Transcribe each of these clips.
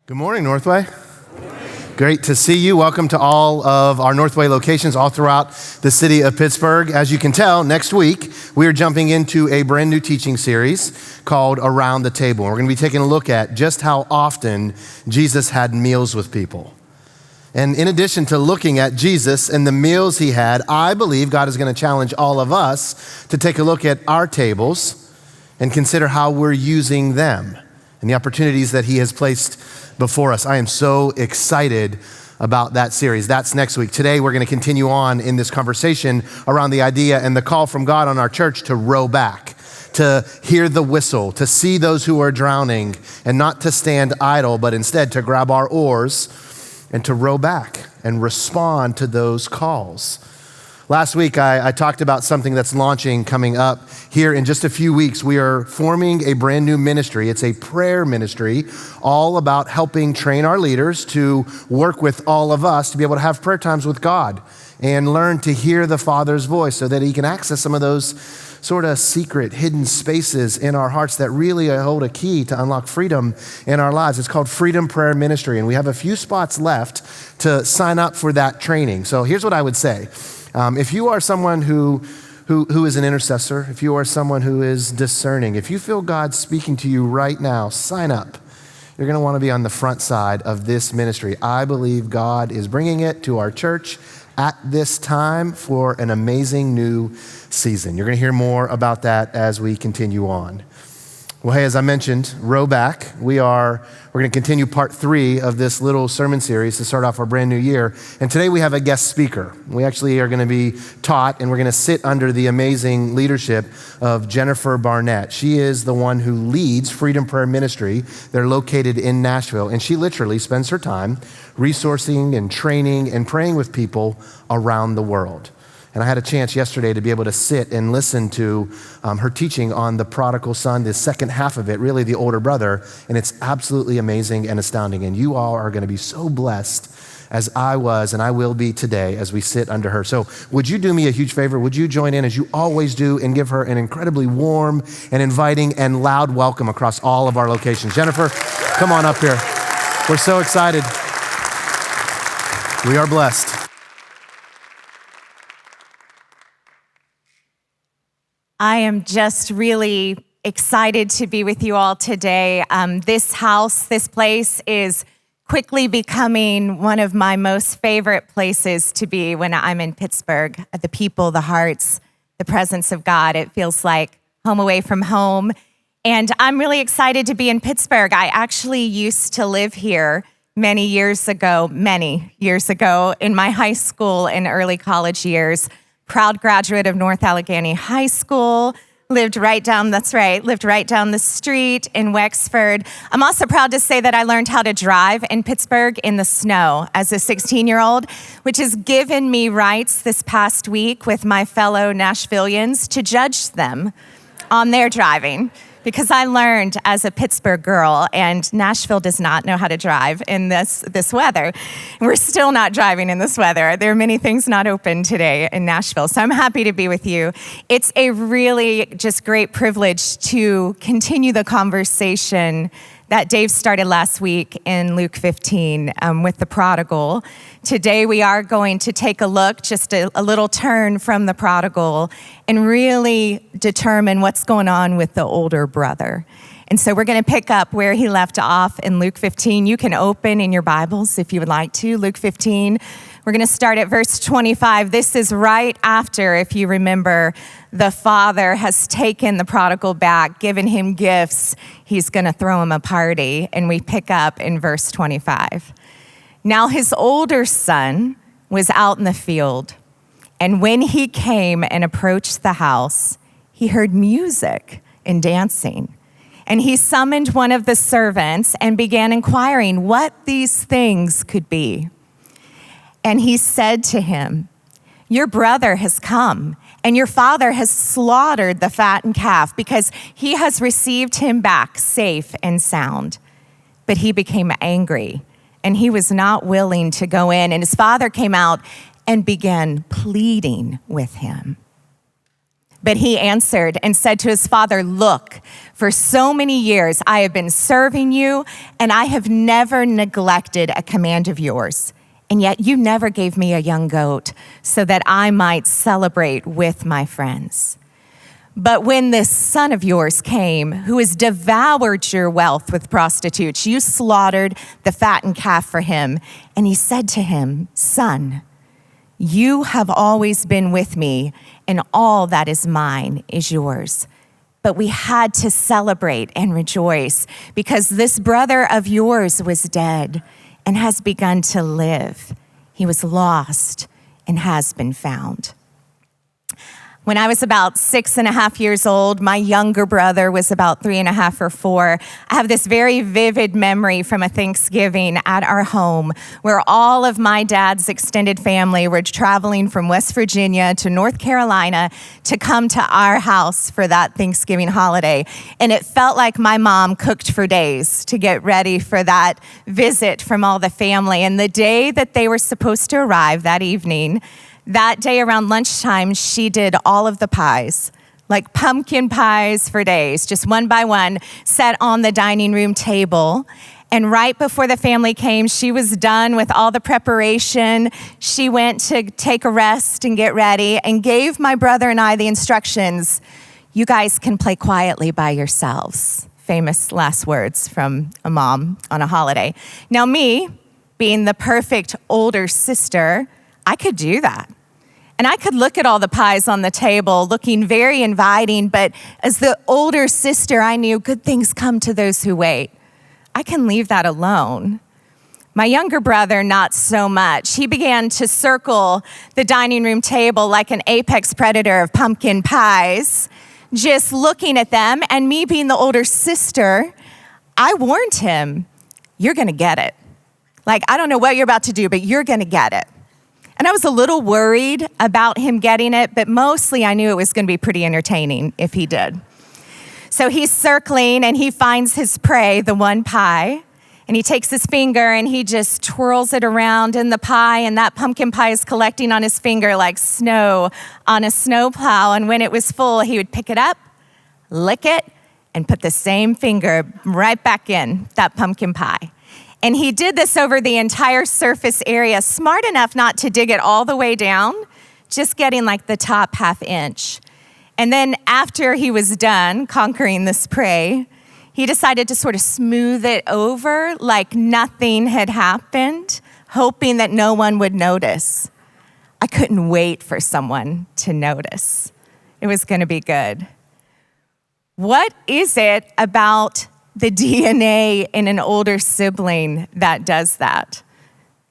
Good morning, Northway. Great to see you. Welcome to all of our Northway locations all throughout the city of Pittsburgh. As you can tell, next week, we are jumping into a brand new teaching series called Around the Table. And we're going to be taking a look at just how often Jesus had meals with people. And in addition to looking at Jesus and the meals he had, I believe God is going to challenge all of us to take a look at our tables and consider how we're using them and the opportunities that he has placed before us. I am so excited about that series. That's next week. Today, we're going to continue on in this conversation around the idea and the call from God on our church to row back, to hear the whistle, to see those who are drowning, and not to stand idle, but instead to grab our oars and to row back and respond to those calls. Last week, I talked about something that's launching coming up here in just a few weeks. We are forming a brand new ministry. It's a prayer ministry all about helping train our leaders to work with all of us to be able to have prayer times with God and learn to hear the Father's voice so that he can access some of those sort of secret, hidden spaces in our hearts that really hold a key to unlock freedom in our lives. It's called Freedom Prayer Ministry, and we have a few spots left to sign up for that training. So here's what I would say. If you are someone who is an intercessor, if you are someone who is discerning, if you feel God speaking to you right now, sign up. You're going to want to be on the front side of this ministry. I believe God is bringing it to our church at this time for an amazing new season. You're going to hear more about that as we continue on. Well, hey, as I mentioned, row back. We're going to continue part 3 of this little sermon series to start off our brand new year. And today we have a guest speaker. We actually are going to be taught, and we're going to sit under the amazing leadership of Jennifer Barnett. She is the one who leads Freedom Prayer Ministry. They're located in Nashville, and she literally spends her time resourcing and training and praying with people around the world. And I had a chance yesterday to be able to sit and listen to her teaching on the prodigal son, the second half of it, really the older brother. And it's absolutely amazing and astounding. And you all are going to be so blessed as I was and I will be today as we sit under her. So would you do me a huge favor? Would you join in as you always do and give her an incredibly warm and inviting and loud welcome across all of our locations? Jennifer, come on up here. We're so excited. We are blessed. I am just really excited to be with you all today. This place is quickly becoming one of my most favorite places to be when I'm in Pittsburgh. The people, the hearts, the presence of God. It feels like home away from home. And I'm really excited to be in Pittsburgh. I actually used to live here many years ago in my high school and early college years. Proud graduate of North Allegheny High School, lived right down the street in Wexford. I'm also proud to say that I learned how to drive in Pittsburgh in the snow as a 16-year-old, which has given me rights this past week with my fellow Nashvillians to judge them on their driving. Because I learned as a Pittsburgh girl, and Nashville does not know how to drive in this weather. We're still not driving in this weather. There are many things not open today in Nashville, so I'm happy to be with you. It's a really just great privilege to continue the conversation that Dave started last week in Luke 15 with the prodigal. Today we are going to take a look, just a little turn from the prodigal, and really determine what's going on with the older brother. And so we're going to pick up where he left off in Luke 15. You can open in your Bibles if you would like to, Luke 15. We're going to start at verse 25. This is right after, if you remember, the father has taken the prodigal back, given him gifts. He's going to throw him a party. And we pick up in verse 25. Now his older son was out in the field, and when he came and approached the house, he heard music and dancing. And he summoned one of the servants and began inquiring what these things could be. And he said to him, "Your brother has come, and your father has slaughtered the fattened calf because he has received him back safe and sound." But he became angry, and he was not willing to go in. And his father came out and began pleading with him. But he answered and said to his father, "Look, for so many years I have been serving you, and I have never neglected a command of yours. And yet you never gave me a young goat so that I might celebrate with my friends. But when this son of yours came, who has devoured your wealth with prostitutes, you slaughtered the fattened calf for him." And he said to him, "Son, you have always been with me, and all that is mine is yours. But we had to celebrate and rejoice because this brother of yours was dead and has begun to live. He was lost and has been found." When I was about 6.5 years old, my younger brother was about 3.5 or 4. I have this very vivid memory from a Thanksgiving at our home where all of my dad's extended family were traveling from West Virginia to North Carolina to come to our house for that Thanksgiving holiday. And it felt like my mom cooked for days to get ready for that visit from all the family. And the day that they were supposed to arrive that evening, that day around lunchtime, she did all of the pies, like pumpkin pies for days, just one by one, set on the dining room table. And right before the family came, she was done with all the preparation. She went to take a rest and get ready and gave my brother and I the instructions, "You guys can play quietly by yourselves." Famous last words from a mom on a holiday. Now me, being the perfect older sister, I could do that. And I could look at all the pies on the table, looking very inviting, but as the older sister, I knew good things come to those who wait. I can leave that alone. My younger brother, not so much. He began to circle the dining room table like an apex predator of pumpkin pies, just looking at them. And me being the older sister, I warned him, "You're gonna get it. Like, I don't know what you're about to do, but you're gonna get it." And I was a little worried about him getting it, but mostly I knew it was going to be pretty entertaining if he did. So he's circling and he finds his prey, the one pie, and he takes his finger and he just twirls it around in the pie, and that pumpkin pie is collecting on his finger like snow on a snowplow. And when it was full, he would pick it up, lick it, and put the same finger right back in that pumpkin pie. And he did this over the entire surface area, smart enough not to dig it all the way down, just getting like the top half inch. And then after he was done conquering this prey, he decided to sort of smooth it over like nothing had happened, hoping that no one would notice. I couldn't wait for someone to notice. It was going to be good. What is it about the DNA in an older sibling that does that?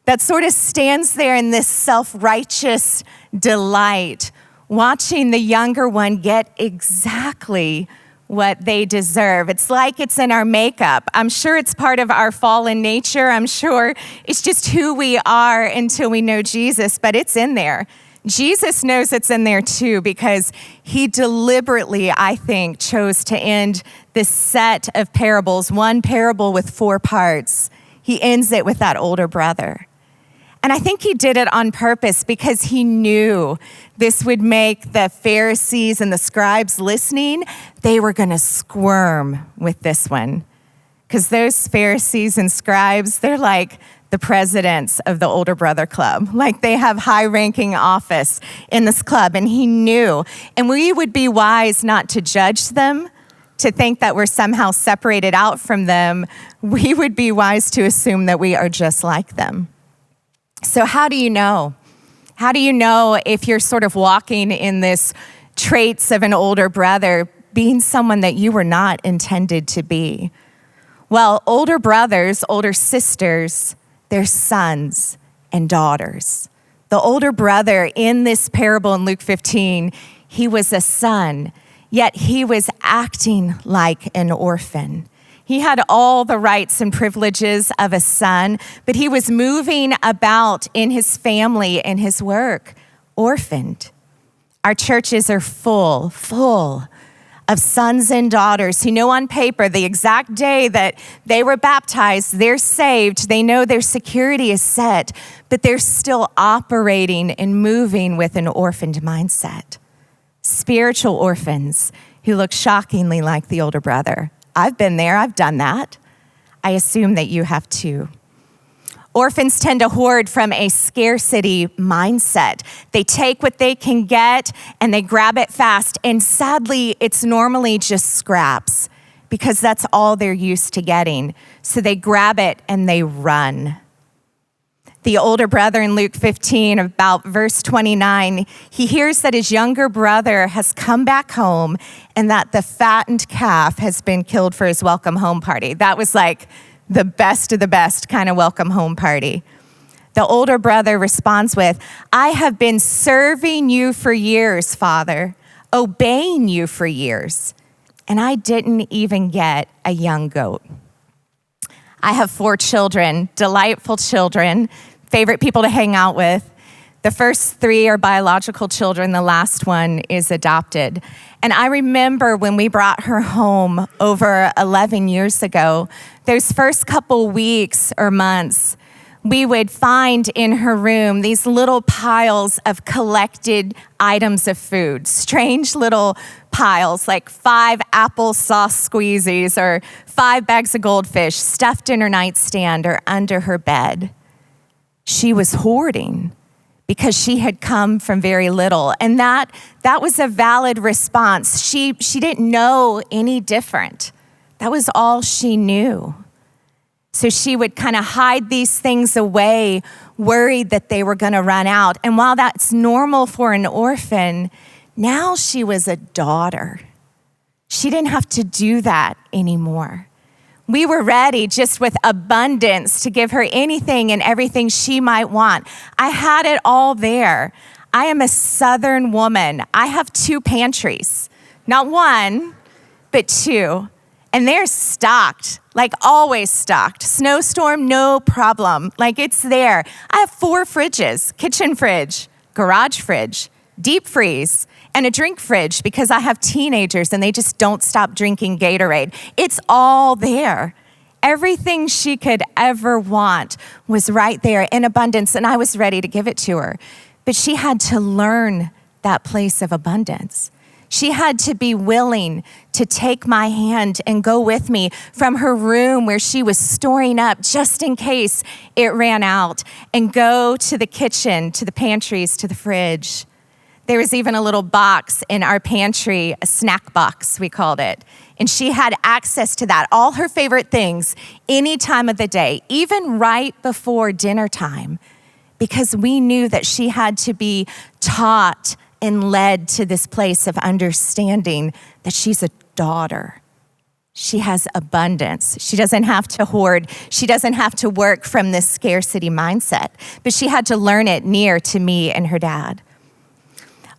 That sort of stands there in this self-righteous delight, watching the younger one get exactly what they deserve. It's like it's in our makeup. I'm sure it's part of our fallen nature. I'm sure it's just who we are until we know Jesus, but it's in there. Jesus knows it's in there too, because he deliberately, I think, chose to end this set of parables, one parable with 4 parts. He ends it with that older brother. And I think he did it on purpose because he knew this would make the Pharisees and the scribes listening, they were going to squirm with this one. Because those Pharisees and scribes, they're like the presidents of the older brother club. Like they have high-ranking office in this club, and he knew. And we would be wise not to judge them, to think that we're somehow separated out from them. We would be wise to assume that we are just like them. So how do you know? How do you know if you're sort of walking in this traits of an older brother, being someone that you were not intended to be? Well, older brothers, older sisters, they're sons and daughters. The older brother in this parable in Luke 15, he was a son, yet he was acting like an orphan. He had all the rights and privileges of a son, but he was moving about in his family and his work, orphaned. Our churches are full of sons and daughters who know on paper the exact day that they were baptized, they're saved, they know their security is set, but they're still operating and moving with an orphaned mindset. spiritual orphans who look shockingly like the older brother. I've been there, I've done that. I assume that you have too. Orphans tend to hoard from a scarcity mindset. They take what they can get and they grab it fast. And sadly, it's normally just scraps because that's all they're used to getting. So they grab it and they run. The older brother in Luke 15, about verse 29, he hears that his younger brother has come back home and that the fattened calf has been killed for his welcome home party. That was like the best of the best kind of welcome home party. The older brother responds with, I have been serving you for years, Father, obeying you for years, and I didn't even get a young goat. I have 4 children, delightful children, favorite people to hang out with. The first 3 are biological children. The last one is adopted. And I remember when we brought her home over 11 years ago, those first couple weeks or months, we would find in her room these little piles of collected items of food, strange little piles, like 5 applesauce squeezies or 5 bags of goldfish stuffed in her nightstand or under her bed. She was hoarding because she had come from very little. And that was a valid response. She didn't know any different. That was all she knew. So she would kind of hide these things away, worried that they were going to run out. And while that's normal for an orphan, now she was a daughter. She didn't have to do that anymore. We were ready just with abundance to give her anything and everything she might want. I had it all there. I am a Southern woman. I have 2 pantries, not 1, but 2. And they're stocked, like always stocked. Snowstorm, no problem. Like it's there. I have 4 fridges, kitchen fridge, garage fridge, deep freeze, and a drink fridge because I have teenagers and they just don't stop drinking Gatorade. It's all there. Everything she could ever want was right there in abundance, and I was ready to give it to her. But she had to learn that place of abundance. She had to be willing to take my hand and go with me from her room where she was storing up just in case it ran out and go to the kitchen, to the pantries, to the fridge. There was even a little box in our pantry, a snack box, we called it. And she had access to that, all her favorite things, any time of the day, even right before dinner time, because we knew that she had to be taught and led to this place of understanding that she's a daughter. She has abundance. She doesn't have to hoard. She doesn't have to work from this scarcity mindset, but she had to learn it near to me and her dad.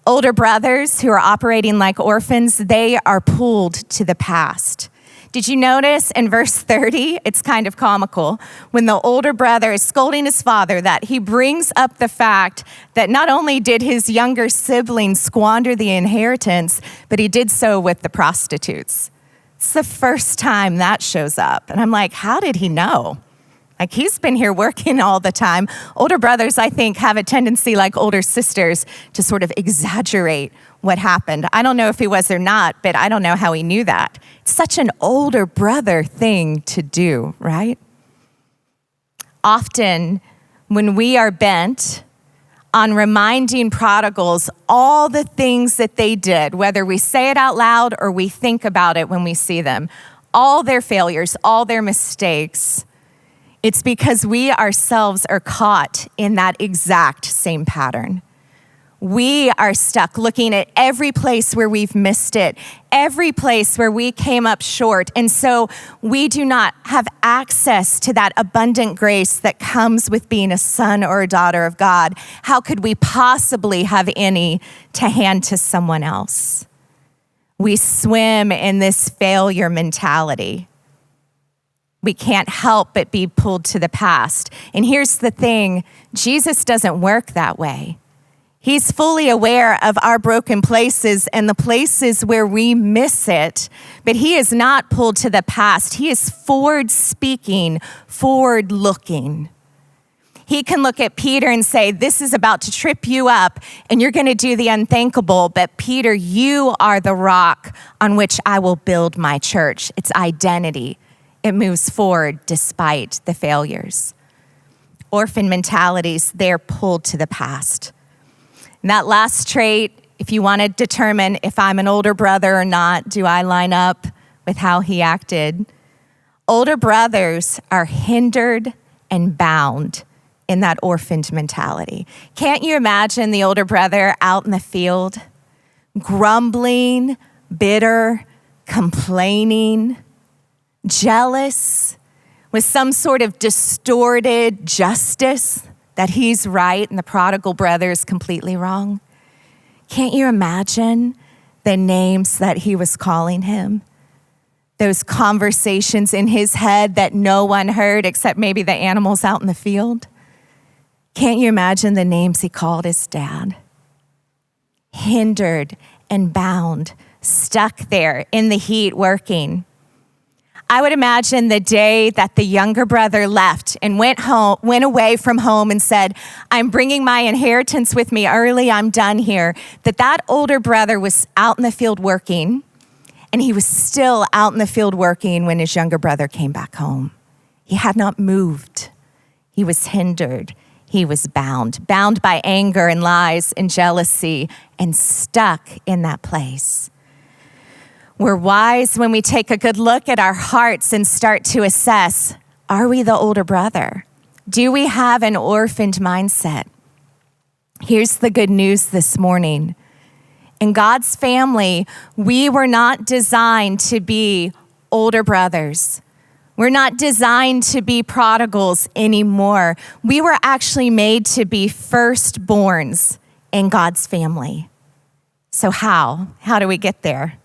Older brothers who are operating like orphans, they are pulled to the past. Did you notice in verse 30, it's kind of comical, when the older brother is scolding his father that he brings up the fact that not only did his younger sibling squander the inheritance, but he did so with the prostitutes. It's the first time that shows up. And I'm like, how did he know? Like, he's been here working all the time. Older brothers, I think, have a tendency, like older sisters, to sort of exaggerate what happened. I don't know if he was or not, but I don't know how he knew that. It's such an older brother thing to do, right? Often, when we are bent on reminding prodigals all the things that they did, whether we say it out loud or we think about it when we see them, all their failures, all their mistakes, it's because we ourselves are caught in that exact same pattern. We are stuck looking at every place where we've missed it, every place where we came up short. And so we do not have access to that abundant grace that comes with being a son or a daughter of God. How could we possibly have any to hand to someone else? We swim in this failure mentality. We can't help but be pulled to the past. And here's the thing, Jesus doesn't work that way. He's fully aware of our broken places and the places where we miss it, but he is not pulled to the past. He is forward speaking, forward looking. He can look at Peter and say, this is about to trip you up and you're going to do the unthinkable. But Peter, you are the rock on which I will build my church. It's identity. It moves forward despite the failures. Orphan mentalities, they're pulled to the past. And that last trait, if you want to determine if I'm an older brother or not, do I line up with how he acted? Older brothers are hindered and bound in that orphaned mentality. Can't you imagine the older brother out in the field, grumbling, bitter, complaining, jealous, with some sort of distorted justice that he's right and the prodigal brother is completely wrong? Can't you imagine the names that he was calling him? Those conversations in his head that no one heard except maybe the animals out in the field? Can't you imagine the names he called his dad? Hindered and bound, stuck there in the heat working. I would imagine the day that the younger brother left and went away from home and said, I'm bringing my inheritance with me early, I'm done here, that older brother was out in the field working, and he was still out in the field working when his younger brother came back home. He had not moved. He was hindered. He was bound by anger and lies and jealousy, and stuck in that place. We're wise when we take a good look at our hearts and start to assess, are we the older brother? Do we have an orphaned mindset? Here's the good news this morning. In God's family, we were not designed to be older brothers. We're not designed to be prodigals anymore. We were actually made to be firstborns in God's family. So how? How do we get there?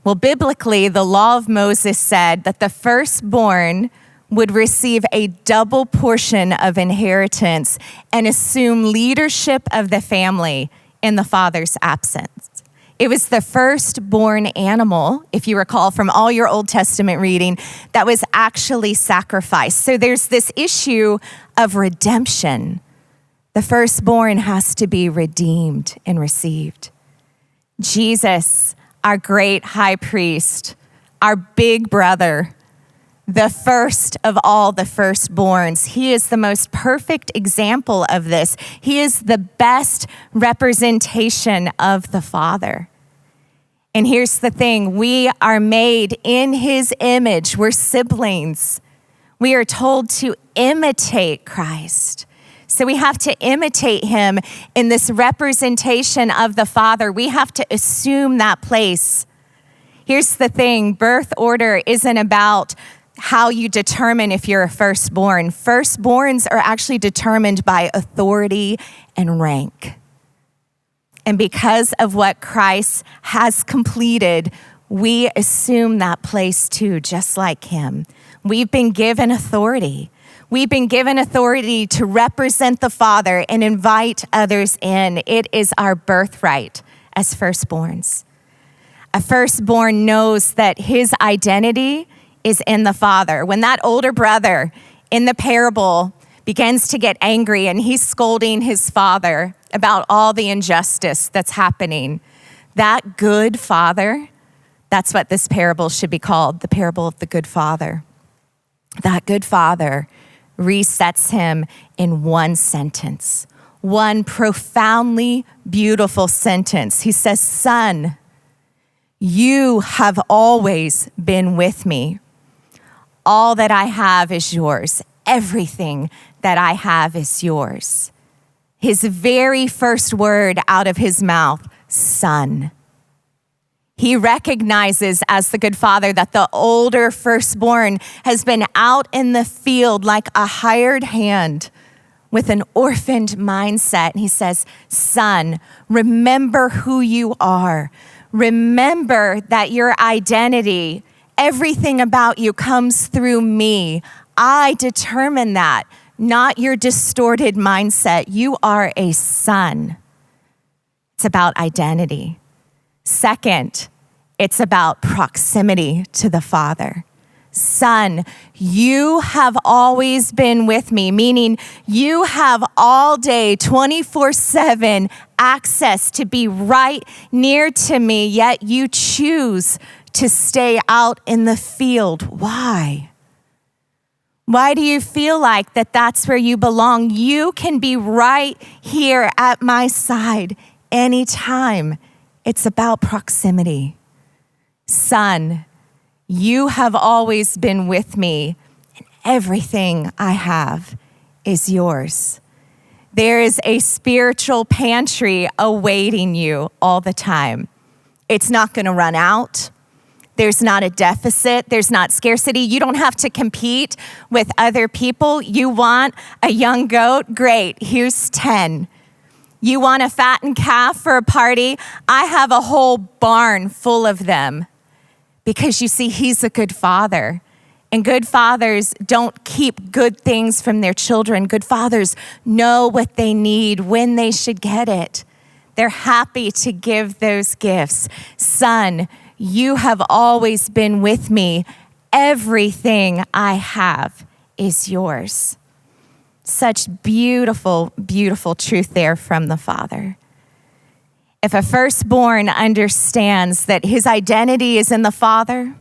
Well, biblically, the law of Moses said that the firstborn would receive a double portion of inheritance and assume leadership of the family in the father's absence. It was the firstborn animal, if you recall from all your Old Testament reading, that was actually sacrificed. So there's this issue of redemption. The firstborn has to be redeemed and received. Jesus, our great high priest, our big brother, the first of all the firstborns. He is the most perfect example of this. He is the best representation of the Father. And here's the thing, we are made in his image. We're siblings. We are told to imitate Christ. So we have to imitate him in this representation of the Father. We have to assume that place. Here's the thing, birth order isn't about how you determine if you're a firstborn. Firstborns are actually determined by authority and rank. And because of what Christ has completed, we assume that place too, just like him. We've been given authority. We've been given authority to represent the Father and invite others in. It is our birthright as firstborns. A firstborn knows that his identity is in the Father. When that older brother in the parable begins to get angry and he's scolding his father about all the injustice that's happening, that good father, that's what this parable should be called, the parable of the good father. That good father resets him in one sentence, one profoundly beautiful sentence. He says, "Son, you have always been with me. All that I have is yours. Everything that I have is yours." His very first word out of his mouth, son. He recognizes as the good father that the older firstborn has been out in the field like a hired hand with an orphaned mindset. And he says, son, remember who you are. Remember that your identity, everything about you comes through me. I determine that, not your distorted mindset. You are a son. It's about identity. Second, it's about proximity to the Father. Son, you have always been with me, meaning you have all day, 24/7 access to be right near to me, yet you choose to stay out in the field. Why? Why do you feel like that's where you belong? You can be right here at my side anytime. It's about proximity. Son, you have always been with me, and everything I have is yours. There is a spiritual pantry awaiting you all the time. It's not going to run out. There's not a deficit. There's not scarcity. You don't have to compete with other people. You want a young goat? Great. Here's 10. You want a fattened calf for a party? I have a whole barn full of them. Because you see, he's a good father. And good fathers don't keep good things from their children. Good fathers know what they need, when they should get it. They're happy to give those gifts. Son, you have always been with me. Everything I have is yours. Such beautiful, beautiful truth there from the Father. If a firstborn understands that his identity is in the Father,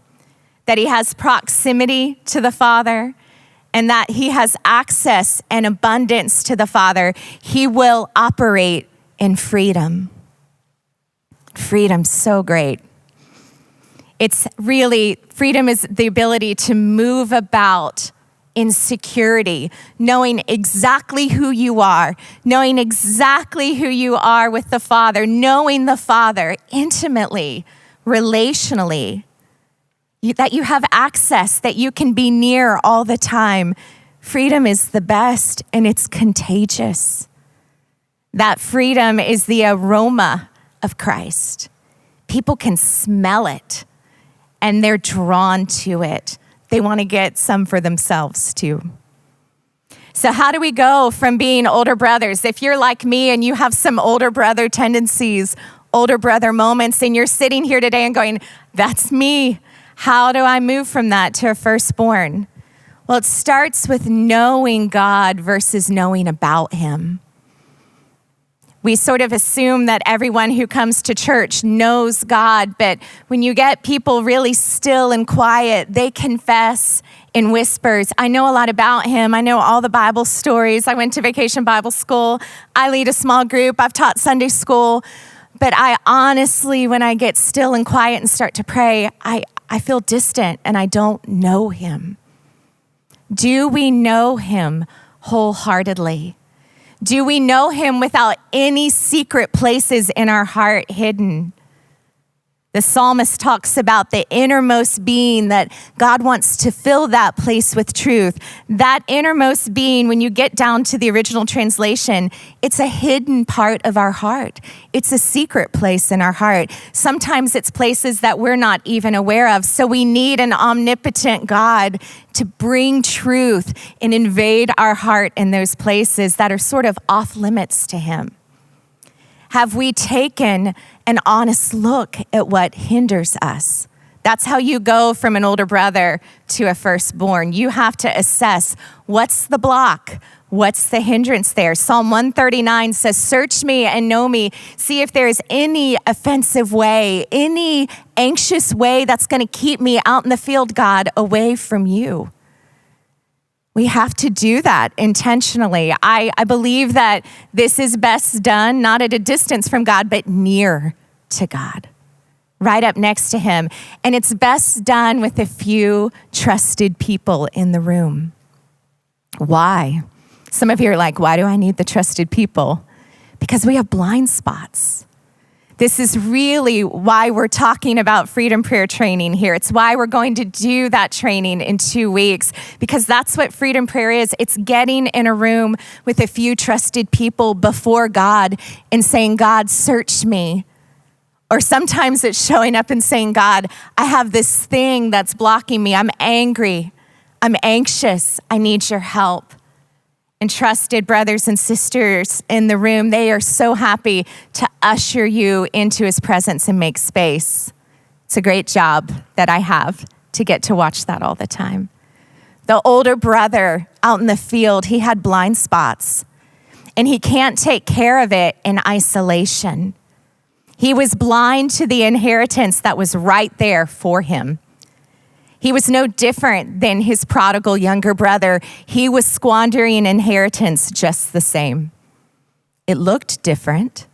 that he has proximity to the Father, and that he has access and abundance to the Father, he will operate in freedom. Freedom's so great. It's really, freedom is the ability to move about in security, knowing exactly who you are with the Father, knowing the Father intimately, relationally, that you have access, that you can be near all the time. Freedom is the best, and it's contagious. That freedom is the aroma of Christ. People can smell it, and they're drawn to it. They want to get some for themselves too. So how do we go from being older brothers? If you're like me and you have some older brother tendencies, older brother moments, and you're sitting here today and going, that's me. How do I move from that to a firstborn? Well, it starts with knowing God versus knowing about him. We sort of assume that everyone who comes to church knows God, but when you get people really still and quiet, they confess in whispers. I know a lot about him. I know all the Bible stories. I went to Vacation Bible School. I lead a small group. I've taught Sunday school. But I honestly, when I get still and quiet and start to pray, I feel distant and I don't know him. Do we know him wholeheartedly? Do we know him without any secret places in our heart hidden? The psalmist talks about the innermost being, that God wants to fill that place with truth. That innermost being, when you get down to the original translation, it's a hidden part of our heart. It's a secret place in our heart. Sometimes it's places that we're not even aware of. So we need an omnipotent God to bring truth and invade our heart in those places that are sort of off limits to him. Have we taken an honest look at what hinders us? That's how you go from an older brother to a firstborn. You have to assess, what's the block? What's the hindrance there? Psalm 139 says, search me and know me. See if there's any offensive way, any anxious way that's going to keep me out in the field, God, away from you. We have to do that intentionally. I believe that this is best done not at a distance from God, but near to God, right up next to him. And it's best done with a few trusted people in the room. Why? Some of you are like, why do I need the trusted people? Because we have blind spots. This is really why we're talking about freedom prayer training here. It's why we're going to do that training in 2 weeks, because that's what freedom prayer is. It's getting in a room with a few trusted people before God and saying, God, search me. Or sometimes it's showing up and saying, God, I have this thing that's blocking me. I'm angry. I'm anxious. I need your help. And trusted brothers and sisters in the room, they are so happy to usher you into his presence and make space. It's a great job that I have to get to watch that all the time. The older brother out in the field, he had blind spots, and he can't take care of it in isolation. He was blind to the inheritance that was right there for him. He was no different than his prodigal younger brother. He was squandering inheritance just the same. It looked different,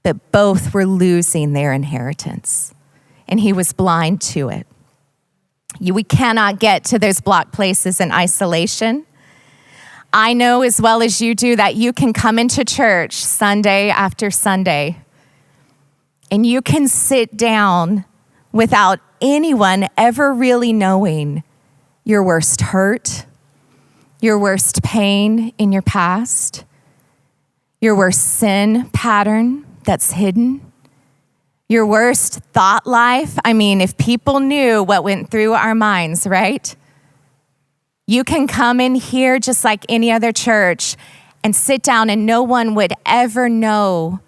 but both were losing their inheritance, and he was blind to it. We cannot get to those blocked places in isolation. I know as well as you do that you can come into church Sunday after Sunday, and you can sit down without anyone ever really knowing your worst hurt, your worst pain in your past, your worst sin pattern that's hidden, your worst thought life. I mean, if people knew what went through our minds, right? You can come in here just like any other church and sit down and no one would ever know,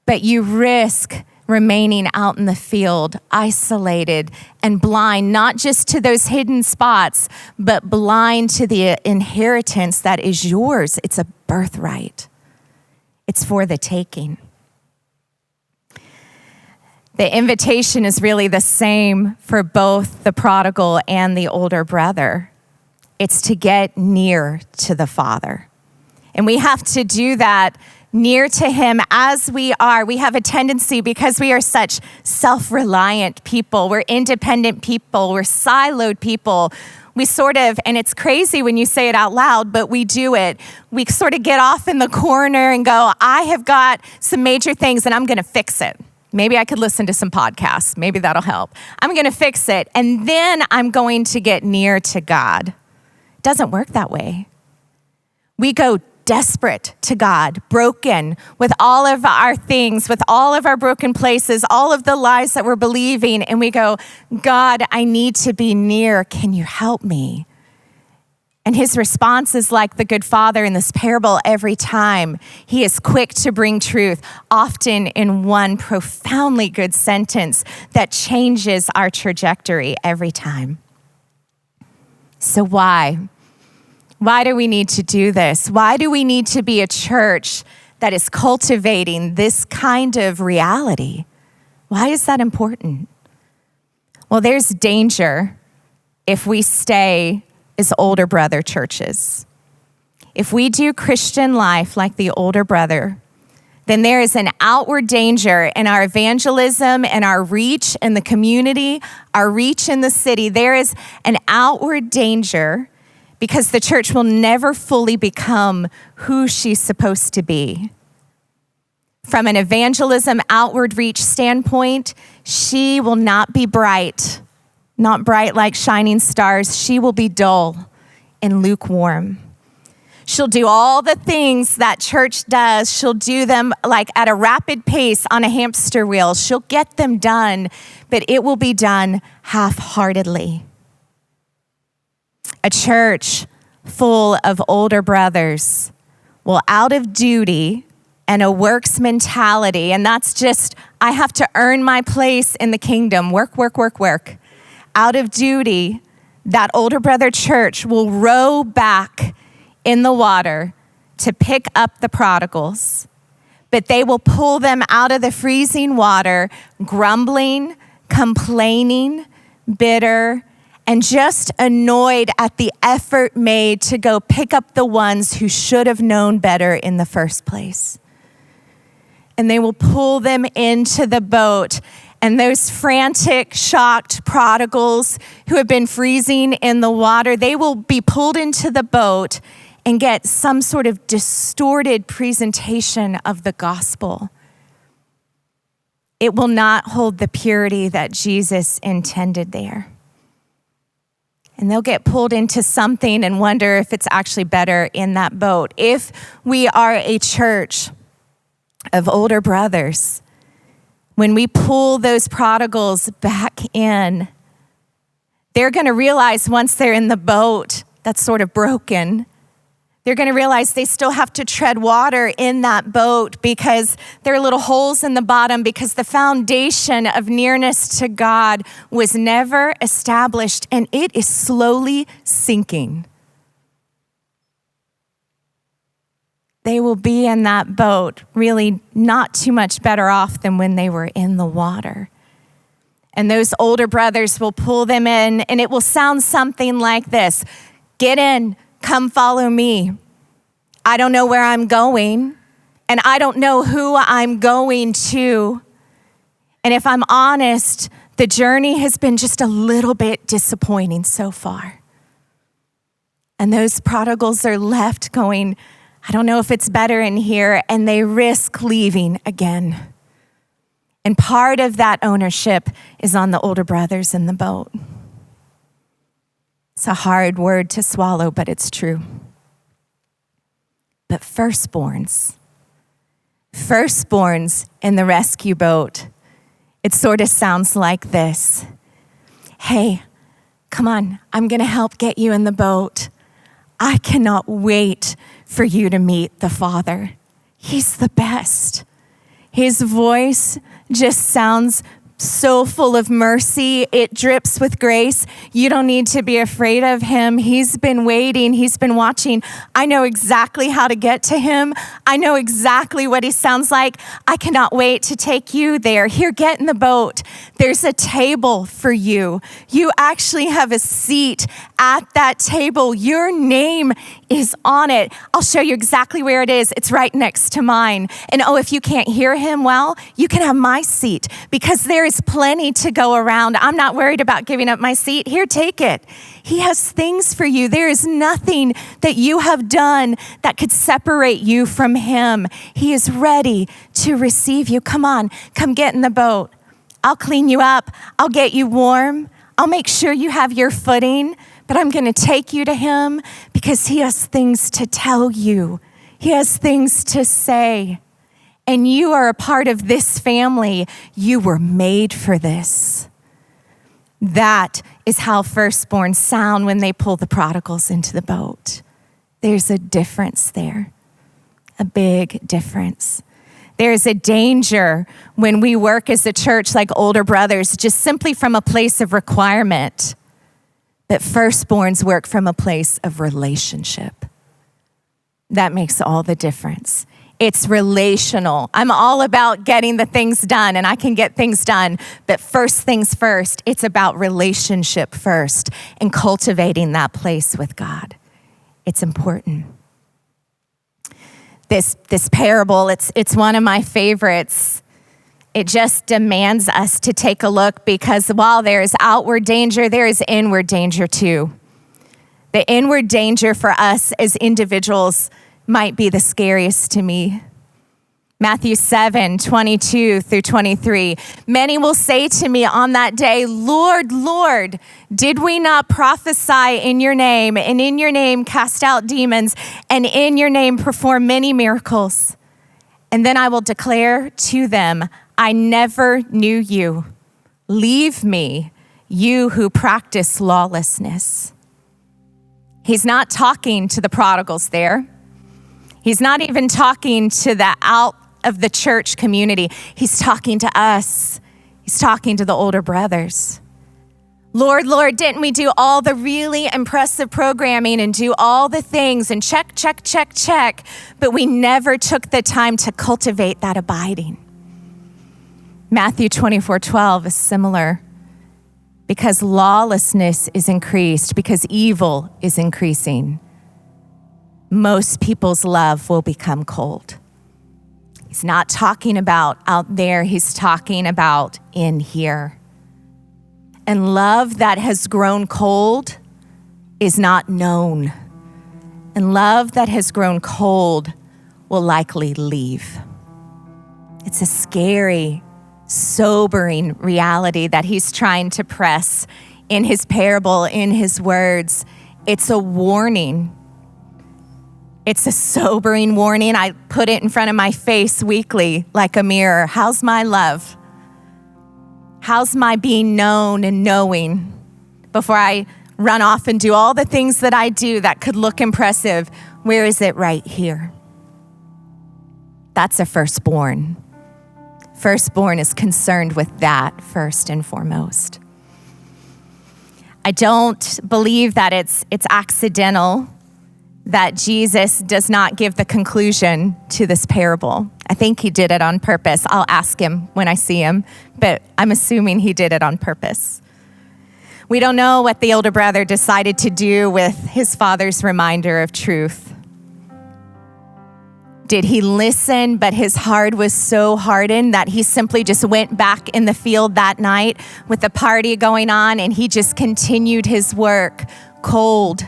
but you risk remaining out in the field, isolated and blind, not just to those hidden spots, but blind to the inheritance that is yours. It's a birthright. It's for the taking. The invitation is really the same for both the prodigal and the older brother. It's to get near to the Father. And we have to do that near to him as we are. We have a tendency, because we are such self-reliant people, we're independent people, we're siloed people. We sort of, and it's crazy when you say it out loud, but we do it. We sort of get off in the corner and go, I have got some major things and I'm going to fix it. Maybe I could listen to some podcasts. Maybe that'll help. I'm going to fix it. And then I'm going to get near to God. It doesn't work that way. We go desperate to God, broken with all of our things, with all of our broken places, all of the lies that we're believing. And we go, God, I need to be near. Can you help me? And his response is like the good father in this parable every time. He is quick to bring truth, often in one profoundly good sentence that changes our trajectory every time. So why? Why do we need to do this? Why do we need to be a church that is cultivating this kind of reality? Why is that important? Well, there's danger if we stay as older brother churches. If we do Christian life like the older brother, then there is an outward danger in our evangelism and our reach in the community, our reach in the city. There is an outward danger because the church will never fully become who she's supposed to be. From an evangelism outward reach standpoint, she will not be bright, not bright like shining stars. She will be dull and lukewarm. She'll do all the things that church does. She'll do them like at a rapid pace on a hamster wheel. She'll get them done, but it will be done half-heartedly. A church full of older brothers will, out of duty and a works mentality, and that's just, I have to earn my place in the kingdom, work. Out of duty, that older brother church will row back in the water to pick up the prodigals, but they will pull them out of the freezing water, grumbling, complaining, bitter, and just annoyed at the effort made to go pick up the ones who should have known better in the first place. And they will pull them into the boat. And those frantic, shocked prodigals who have been freezing in the water, they will be pulled into the boat and get some sort of distorted presentation of the gospel. It will not hold the purity that Jesus intended there. And they'll get pulled into something and wonder if it's actually better in that boat. If we are a church of older brothers, when we pull those prodigals back in, they're going to realize once they're in the boat that's sort of broken, They're going to realize they still have to tread water in that boat because there are little holes in the bottom because the foundation of nearness to God was never established, and it is slowly sinking. They will be in that boat really not too much better off than when they were in the water. And those older brothers will pull them in, and it will sound something like this: get in, come follow me. I don't know where I'm going, and I don't know who I'm going to. And if I'm honest, the journey has been just a little bit disappointing so far. And those prodigals are left going, I don't know if it's better in here, and they risk leaving again. And part of that ownership is on the older brothers in the boat. It's a hard word to swallow, but it's true. But firstborns in the rescue boat, it sort of sounds like this. Hey, come on, I'm gonna help get you in the boat. I cannot wait for you to meet the Father. He's the best. His voice just sounds so full of mercy. It drips with grace. You don't need to be afraid of him. He's been waiting. He's been watching. I know exactly how to get to him. I know exactly what he sounds like. I cannot wait to take you there. Here, get in the boat. There's a table for you. You actually have a seat at that table. Your name is on it. I'll show you exactly where it is. It's right next to mine. And if you can't hear him well, you can have my seat because there is plenty to go around. I'm not worried about giving up my seat. Here, take it. He has things for you. There is nothing that you have done that could separate you from him. He is ready to receive you. Come on, come get in the boat. I'll clean you up. I'll get you warm. I'll make sure you have your footing, but I'm going to take you to him because he has things to tell you. He has things to say. And you are a part of this family. You were made for this. That is how firstborns sound when they pull the prodigals into the boat. There's a difference there, a big difference. There's a danger when we work as a church like older brothers, just simply from a place of requirement. But firstborns work from a place of relationship. That makes all the difference. It's relational. I'm all about getting the things done, and I can get things done. But first things first, it's about relationship first and cultivating that place with God. It's important. This parable, it's one of my favorites. It just demands us to take a look because while there is outward danger, there is inward danger too. The inward danger for us as individuals might be the scariest to me. Matthew 7:22-23. Many will say to me on that day, Lord, Lord, did we not prophesy in your name, and in your name cast out demons, and in your name perform many miracles? And then I will declare to them, I never knew you. Leave me, you who practice lawlessness. He's not talking to the prodigals there. He's not even talking to the out of the church community. He's talking to us. He's talking to the older brothers. Lord, Lord, didn't we do all the really impressive programming and do all the things and check, check, check, check, but we never took the time to cultivate that abiding. Matthew 24:12 is similar. Because lawlessness is increased, because evil is increasing, most people's love will become cold. He's not talking about out there, he's talking about in here. And love that has grown cold is not known. And love that has grown cold will likely leave. It's a scary, sobering reality that he's trying to press in his parable, in his words. It's a warning. It's a sobering warning. I put it in front of my face weekly like a mirror. How's my love? How's my being known and knowing before I run off and do all the things that I do that could look impressive? Where is it? Right here. That's a firstborn. Firstborn is concerned with that first and foremost. I don't believe that it's accidental that Jesus does not give the conclusion to this parable. I think he did it on purpose. I'll ask him when I see him, but I'm assuming he did it on purpose. We don't know what the older brother decided to do with his father's reminder of truth. Did he listen, but his heart was so hardened that he simply just went back in the field that night with the party going on and he just continued his work, cold,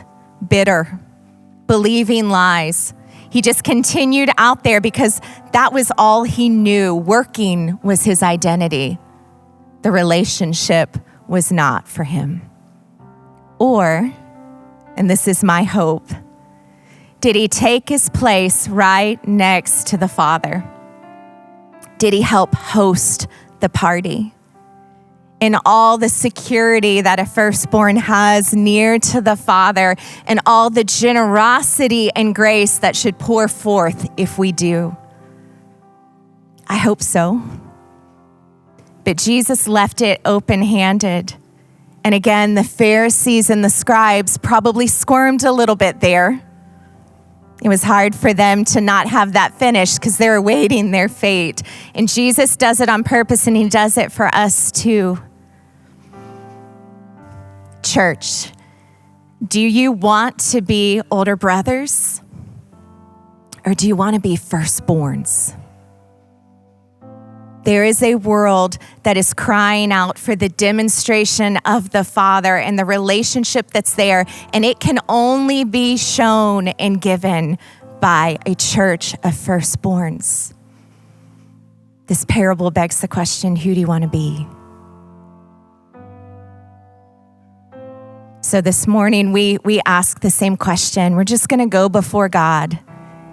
bitter, believing lies. He just continued out there because that was all he knew. Working was his identity. The relationship was not for him. Or, and this is my hope, did he take his place right next to the Father? Did he help host the party? In all the security that a firstborn has near to the Father and all the generosity and grace that should pour forth if we do. I hope so. But Jesus left it open-handed. And again, the Pharisees and the scribes probably squirmed a little bit there. It was hard for them to not have that finished because they were waiting their fate. And Jesus does it on purpose, and he does it for us too. Church, do you want to be older brothers? Or do you want to be firstborns? There is a world that is crying out for the demonstration of the Father and the relationship that's there, and it can only be shown and given by a church of firstborns. This parable begs the question, who do you want to be? So this morning, we ask the same question. We're just going to go before God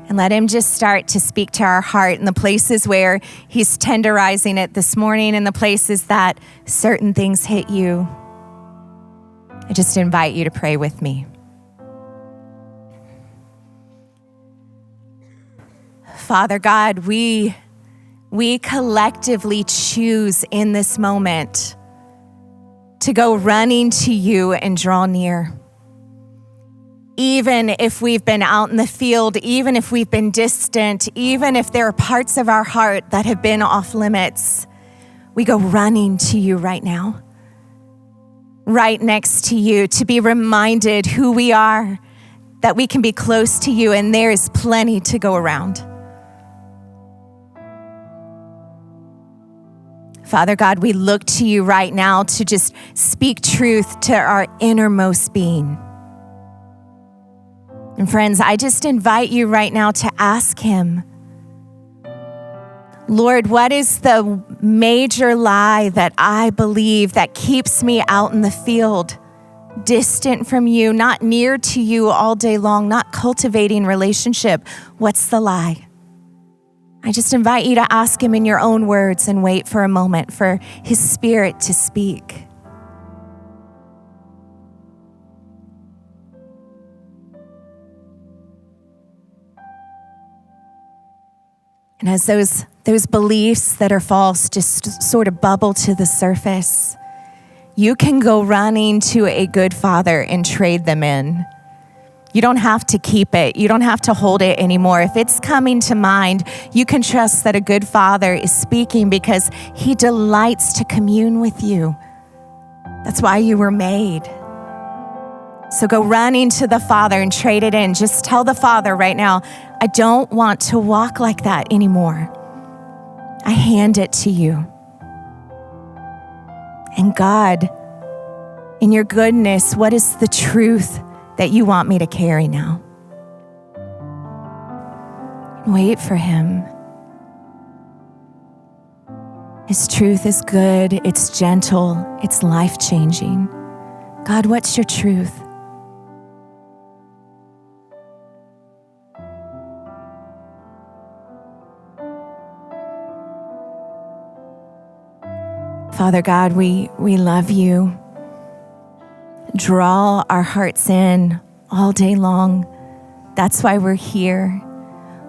and let him just start to speak to our heart in the places where he's tenderizing it this morning, and the places that certain things hit you. I just invite you to pray with me. Father God, we collectively choose in this moment to go running to you and draw near. Even if we've been out in the field, even if we've been distant, even if there are parts of our heart that have been off limits, we go running to you right now, right next to you, to be reminded who we are, that we can be close to you, and there is plenty to go around. Father God, we look to you right now to just speak truth to our innermost being. And friends, I just invite you right now to ask him, Lord, what is the major lie that I believe that keeps me out in the field, distant from you, not near to you all day long, not cultivating relationship? What's the lie? I just invite you to ask him in your own words and wait for a moment for his Spirit to speak. And as those beliefs that are false just sort of bubble to the surface, you can go running to a good Father and trade them in. You don't have to keep it. You don't have to hold it anymore. If it's coming to mind, you can trust that a good Father is speaking because he delights to commune with you. That's why you were made. So go running to the Father and trade it in. Just tell the Father right now, I don't want to walk like that anymore. I hand it to you. And God, in your goodness, what is the truth that you want me to carry now? Wait for him. His truth is good, it's gentle, it's life-changing. God, what's your truth? Father God, we love you. Draw our hearts in all day long. That's why we're here.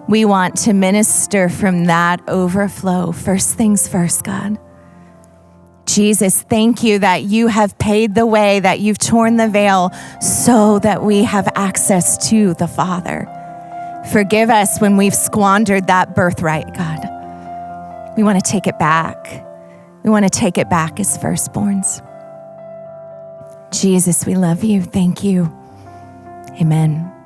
We want to minister from that overflow. First things first, God. Jesus, thank you that you have paid the way, that you've torn the veil so that we have access to the Father. Forgive us when we've squandered that birthright, God. We want to take it back. We want to take it back as firstborns. Jesus, we love you. Thank you. Amen.